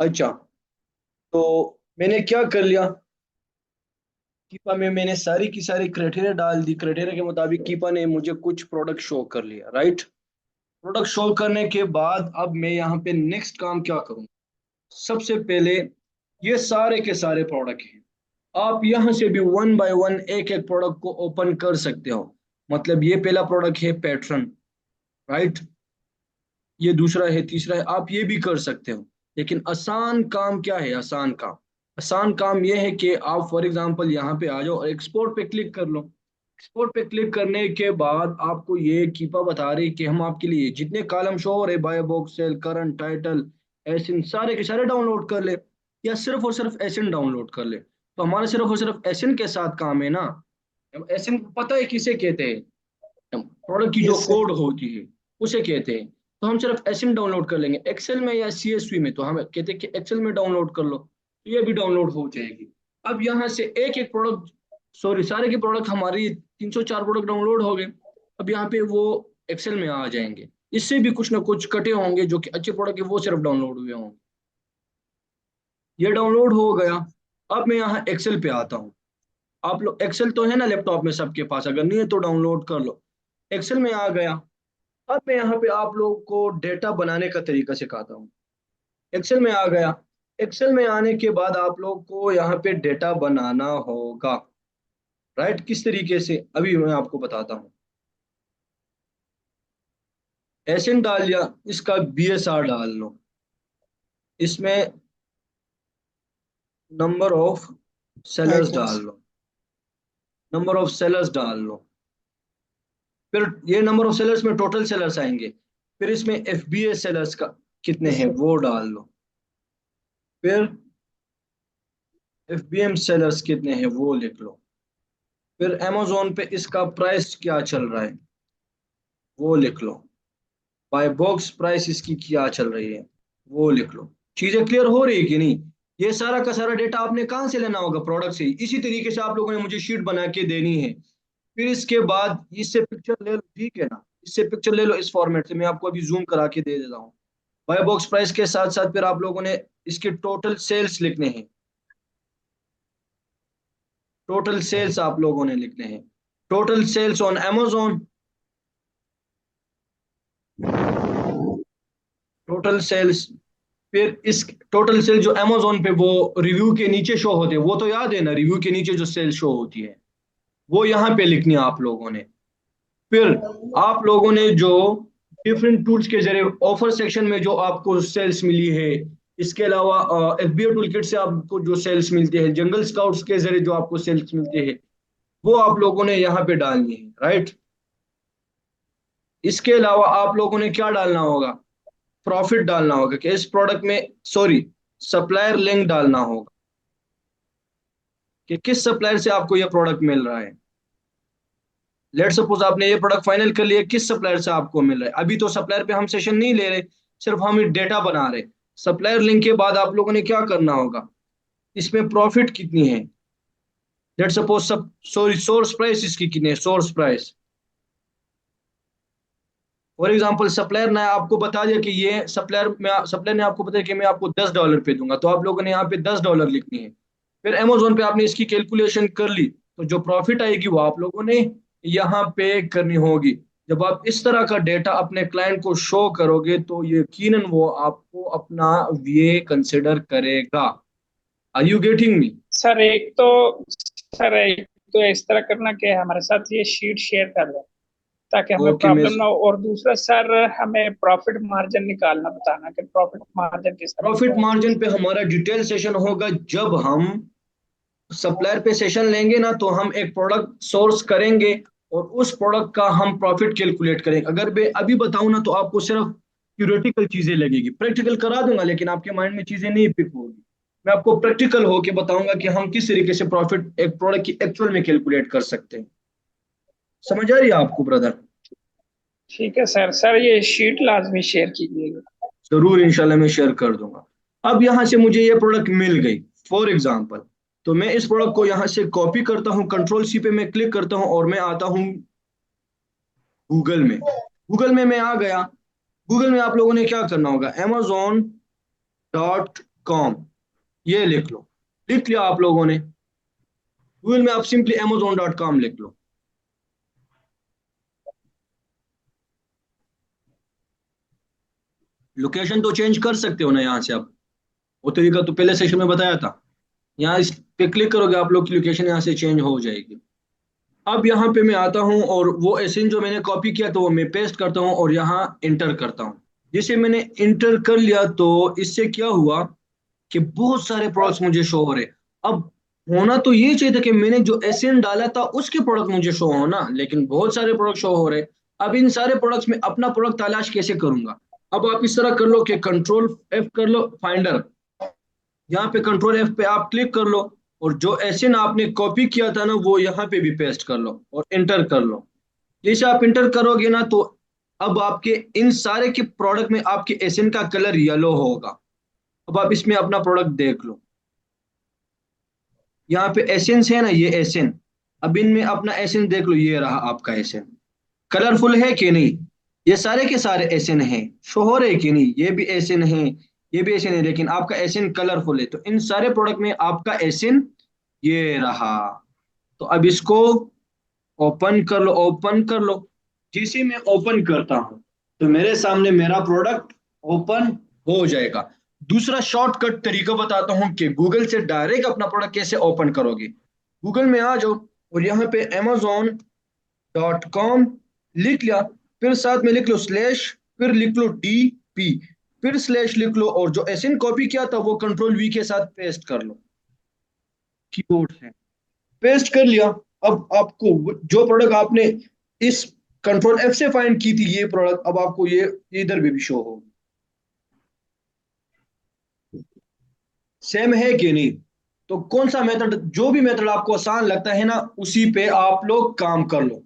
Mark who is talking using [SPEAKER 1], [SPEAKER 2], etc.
[SPEAKER 1] अच्छा, तो मैंने क्या कर लिया, कीपा में मैंने सारी की सारी क्राइटेरिया डाल दी, क्राइटेरिया के मुताबिक कीपा ने मुझे कुछ प्रोडक्ट शो कर लिया, राइट। प्रोडक्ट शो करने के बाद अब मैं यहाँ पे नेक्स्ट काम क्या करूँ। सबसे पहले ये सारे के सारे प्रोडक्ट हैं, आप यहाँ से भी वन बाय वन एक एक प्रोडक्ट को ओपन कर सकते हो। मतलब ये पहला प्रोडक्ट है पैटर्न, राइट, ये दूसरा है, तीसरा है, आप ये भी कर सकते हो। लेकिन आसान काम क्या है, आसान काम, आसान काम ये है कि आप फॉर एग्जांपल यहाँ पे आ जाओ और एक्सपोर्ट पे क्लिक कर लो। एक्सपोर्ट पे क्लिक करने के बाद आपको ये कीपा बता रही कि हम आपके लिए जितने कॉलम शो हो रहे, buy box sale, current, title, ASIN, सारे के सारे डाउनलोड कर ले, या सिर्फ और सिर्फ एसिन डाउनलोड कर ले। तो हमारा सिर्फ और सिर्फ एसिन के साथ काम है ना। एसिन पता है किसे कहते हैं, प्रोडक्ट की जो
[SPEAKER 2] यस सर।
[SPEAKER 1] कोड होती है उसे कहते हैं। तो हम सिर्फ एसएम डाउनलोड कर लेंगे एक्सेल में या सीएसवी में, तो हम कहते हैं कि एक्सेल में डाउनलोड कर लो, तो ये भी डाउनलोड हो जाएगी। अब यहाँ से एक एक प्रोडक्ट, सॉरी सारे के प्रोडक्ट, हमारी 304 प्रोडक्ट डाउनलोड हो गए। अब यहाँ पे वो एक्सेल में आ जाएंगे, इससे भी कुछ ना कुछ कटे होंगे जो कि अच्छे प्रोडक्ट है, वो सिर्फ डाउनलोड हुए होंगे। ये डाउनलोड हो गया। अब मैं यहाँ एक्सेल पे आता हूँ। आप लोग एक्सेल तो है ना लैपटॉप में सबके पास, अगर नहीं है तो डाउनलोड कर लो। एक्सेल में आ गया। अब मैं यहाँ पे आप लोगों को डेटा बनाने का तरीका सिखाता हूँ। एक्सेल में आ गया। एक्सेल में आने के बाद आप लोग को यहाँ पे डेटा बनाना होगा, राइट। किस तरीके से अभी मैं आपको बताता हूँ। एसएन डाल लिया, इसका बीएसआर डाल लो, इसमें नंबर ऑफ सेलर्स
[SPEAKER 2] आइटम्स।
[SPEAKER 1] डाल लो, नंबर ऑफ सेलर्स डाल लो। फिर ये नंबर ऑफ सेलर्स में टोटल सेलर्स आएंगे। फिर इसमें एफबीए सेलर्स का कितने
[SPEAKER 2] यस
[SPEAKER 1] हैं
[SPEAKER 2] सर।
[SPEAKER 1] वो डाल लो। फिर एफबीएम सेलर्स कितने हैं वो लिख लो। फिर amazon पे इसका प्राइस क्या चल रहा है वो लिख लो। बाय बॉक्स प्राइस इसकी क्या चल रही है वो लिख लो। चीजें क्लियर हो रही है कि नहीं। ये सारा का सारा डेटा आपने कहाँ से लेना होगा, प्रोडक्ट से ही। इसी तरीके से आप लोगों ने मुझे शीट बना के देनी है। फिर इसके बाद इससे पिक्चर ले लो, ठीक है ना, इससे पिक्चर ले लो इस फॉर्मेट से, मैं आपको अभी जूम करा के दे देता हूँ। बाय बॉक्स प्राइस के साथ साथ फिर आप लोगों ने इसके टोटल सेल्स लिखने हैं। टोटल सेल्स आप लोगों ने लिखने हैं। Total sales on amazon, total sales. फिर इस टोटल सेल जो अमेजोन पे वो रिव्यू के नीचे शो होते हैं, वो तो याद है ना, रिव्यू के नीचे जो सेल शो होती है वो यहाँ पे लिखनी है आप लोगों ने। फिर आप लोगों ने जो डिफरेंट टूल्स के जरिए ऑफर सेक्शन में जो आपको सेल्स मिली है, इसके अलावा एफबीओ टूल किट से आपको जो सेल्स मिलते हैं, जंगल स्काउट्स के जरिए जो आपको सेल्स मिलते हैं, वो आप लोगों ने यहाँ पे डालनी है, राइट। इसके अलावा आप लोगों ने क्या डालना होगा, प्रॉफिट डालना होगा कि इस प्रोडक्ट में, सॉरी, सप्लायर लिंक डालना होगा कि किस सप्लायर से आपको यह प्रोडक्ट मिल रहा है। लेट सपोज आपने ये प्रोडक्ट फाइनल कर लिया, किस सप्लायर से आपको मिल रहा है। अभी तो सप्लायर पे हम सेशन नहीं ले रहे, सिर्फ हम डेटा बना रहे। सप्लायर लिंक के बाद आप लोगों ने क्या करना होगा, इसमें प्रॉफिट कितनी है। लेट सपोज सब, सॉरी, सोर्स प्राइस इसकी कितनी है, source price. For example supplier ने आपको बता दिया कि ये सप्लायर ने आपको बताया कि मैं आपको $10 पे दूंगा, तो आप लोगों ने यहाँ पे $10 लिखनी है। फिर अमेजोन पे आपने इसकी कैलकुलेशन कर ली, तो जो प्रॉफिट आएगी वो आप लोगों ने यहाँ पे करनी होगी। जब आप इस तरह का डेटा अपने क्लाइंट को शो करोगे तो यकीनन वो आपको अपना वीए कंसिडर करेगा। Are you getting me.
[SPEAKER 2] Sir एक तो सर एक तो इस तरह करना कि हमारे साथ ये शीट शेयर कर लें ताकि हमें
[SPEAKER 1] ओके, मैं,
[SPEAKER 2] प्रॉब्लम ना हो। और दूसरा सर, हमें प्रॉफिट मार्जिन निकालना बताना कि प्रॉफिट मार्जिन किस तरह
[SPEAKER 1] प्रॉफिट
[SPEAKER 2] निकालना
[SPEAKER 1] मार्जिन पे हमारा डिटेल सेशन होगा जब हम सप्लायर पे सेशन लेंगे ना, तो हम एक प्रोडक्ट सोर्स करेंगे और उस प्रोडक्ट का हम प्रॉफिट कैलकुलेट करेंगे। अगर मैं अभी बताऊं ना तो आपको सिर्फ थ्योरेटिकल चीजें लगेगी, प्रैक्टिकल करा दूंगा लेकिन आपके माइंड में चीजें नहीं पिक होगी। मैं आपको प्रैक्टिकल होके बताऊंगा कि हम किस तरीके से प्रॉफिट एक प्रोडक्ट की एक्चुअल में कैलकुलेट कर सकते हैं। समझ आ रही है आपको ब्रदर।
[SPEAKER 2] ठीक है सर। सर ये शीट लाजमी शेयर कीजिएगा।
[SPEAKER 1] जरूर, इंशाल्लाह मैं शेयर कर दूंगा। अब यहाँ से मुझे ये प्रोडक्ट मिल गई फॉर एग्जाम्पल, तो मैं इस प्रोडक्ट को यहाँ से कॉपी करता हूँ, कंट्रोल सी पे मैं क्लिक करता हूँ और मैं आता हूँ गूगल में। गूगल में मैं आ गया। गूगल में आप लोगों ने क्या करना होगा, amazon.in कॉम, ये लिख लो। लिख लिया आप लोगों ने? गूगल में आप सिंपली amazon.com लिख लो। लोकेशन तो चेंज कर सकते हो ना यहाँ से आप, वो तरीका तो पहले सेशन में बताया था। यहाँ इस पे क्लिक करोगे आप लोग की लोकेशन यहाँ से चेंज हो जाएगी। अब यहाँ पे मैं आता हूँ और वो एसएन जो मैंने कॉपी किया तो वो मैं पेस्ट करता हूँ और यहाँ इंटर करता हूँ। जिसे मैंने इंटर कर लिया तो इससे क्या हुआ कि बहुत सारे प्रोडक्ट्स मुझे शो हो रहे। अब होना तो ये चाहिए था कि मैंने जो एसएन डाला था उसके प्रोडक्ट मुझे शो होना, लेकिन बहुत सारे प्रोडक्ट शो हो रहे। अब इन सारे प्रोडक्ट्स में अपना प्रोडक्ट तलाश कैसे करूंगा? अब आप इस तरह कर लो कि कंट्रोल एफ कर लो फाइंडर, यहाँ पे कंट्रोल एफ पे आप क्लिक कर लो और जो एसएन आपने कॉपी किया था ना वो यहाँ पे भी पेस्ट कर लो और इंटर कर लो। जैसे आप इंटर करोगे ना तो अब आपके इन सारे के प्रोडक्ट में आपके एसएन का कलर येलो होगा। अब आप इसमें अपना प्रोडक्ट देख लो, यहाँ पे एसेंस है ना, ये एसएन। अब इनमें अपना एसएन देख लो, ये रहा आपका एसएन। कलरफुल है कि नहीं? ये सारे के सारे एसएन हैं, शो हो रहे कि नहीं? ये भी एसएन है, ये भी एसएन है, लेकिन आपका एसएन कलरफुल है। तो इन सारे प्रोडक्ट में आपका एसएन ये रहा। तो अब इसको ओपन कर लो, ओपन कर लो। जैसे मैं ओपन करता हूं तो मेरे सामने मेरा प्रोडक्ट ओपन हो जाएगा। दूसरा शॉर्टकट तरीका बताता हूं कि गूगल से डायरेक्ट अपना प्रोडक्ट कैसे ओपन करोगे। गूगल में आ जाओ और यहाँ पे amazon.com लिख लिया, फिर साथ में लिख लो स्लैश, फिर लिख लो DP, फिर स्लैश लिख लो और जो एसएन कॉपी किया था वो कंट्रोल V के साथ पेस्ट कर लो कीबोर्ड से। पेस्ट कर लिया। अब आपको जो प्रोडक्ट आपने इस कंट्रोल F से फाइंड की थी ये प्रोडक्ट, अब आपको ये इधर भी शो हो। सेम है कि नहीं? तो कौन सा मेथड, जो भी मेथड आपको आसान लगता है ना उसी पे आप लोग काम कर लो।